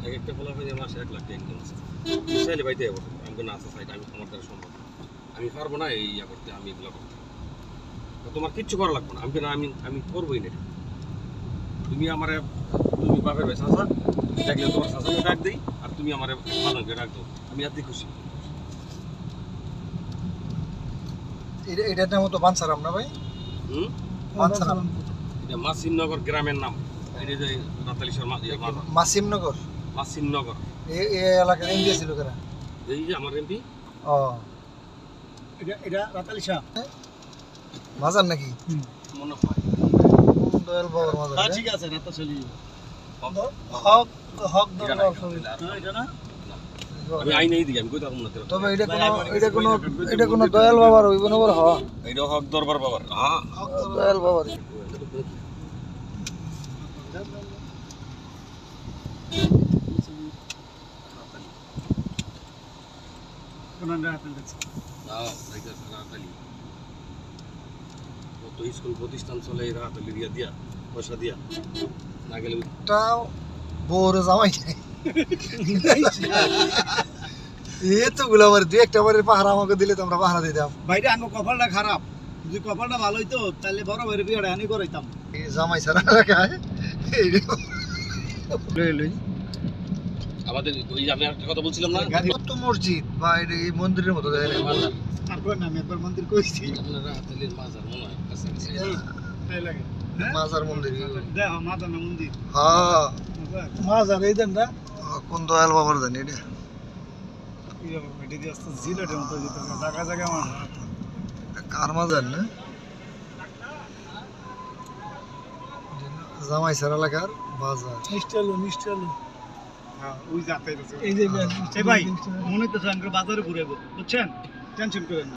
এক একটা ফলাফল মাসে 1 লাখ টাকা ইনকাম আছে। চাইলে বাইতে যাবো, আমি না আসা চাইলে আমি আমার দ্বারা সম্ভব না। আমি পারবো না এই ইয়া করতে, আমি এগুলো করতে। তোমার কিচ্ছু করা লাগবে না, আমি করবোই না। তুমি আমারে তুমি বাপের ভাই চাচা ডাকলে তোমার চাচাকে ডাক দিই, আর তুমি আমারে মাদনকে ডাক দাও, আমি এতই খুশি। এটার নাম তো বানসারাম না ভাই? বানসারাম এটা মাসিমনগর গ্রামের নাম। এটা যে রাতালি শর্মা মাসিমনগর। মাসিমনগর এই এলাকার এমপি ছিল কারা? এই যে আমার এমপি। ও এটা রাতালি শাহ মাজার নাকি? মনে হয় দয়াল বাবার মাজার। হ্যাঁ ঠিক আছে, রাতা চলি হক হক এটা দরবার না, সবই। এটা না আমি আইনেই দিই, আমি কই থাকবো না। তবে এটা কোনো দয়াল বাবার হইব না বড়। হ্যাঁ এটা হক দরবার বাবার। হ্যাঁ দয়াল বাবার। কত স্কুল প্রতিষ্ঠান চলে এই রাতালি দিয়া পয়সা দিয়া না গেলে টা বড় জামাই তো গুলা আমার দুই একটা বারের পাহারা আমাকে দিলে তো আমরা পাহারা দিতাম। ভাইরে আমার কপালটা খারাপ, যদি কপালটা ভালো হইতো তাহলে বড় ভাইরে বিয়েটা আমি করাইতাম। এই জামাই ছাড়া রাখায় আমাদের ওই যে আমি একটা কথা বলছিলাম না, কত মসজিদ বা এই মন্দিরের মতো দেখা যায়। তারপর না আমি একবার মন্দির কইছি আপনারা রাতালির মাজার মনে হয় কাছাকাছি। তাই লাগে মাজার মন্দির। দেখ মাদানা মন্দির। হ্যাঁ মাজার এই দেন না কোন দয়াল বাবার জানি এটা। এটি দিয়ে আসতে জিলেটের মতো যেতে হবে, জায়গা জায়গা আমার কার মাজার না? জামাই ছাড়া এলাকার বাজার। নিশ্চয় হ্যাঁ ওই যাতে এই যে ভাই মনে তো বাজারে ঘুরে বুঝছেন, টেনশন করেন না।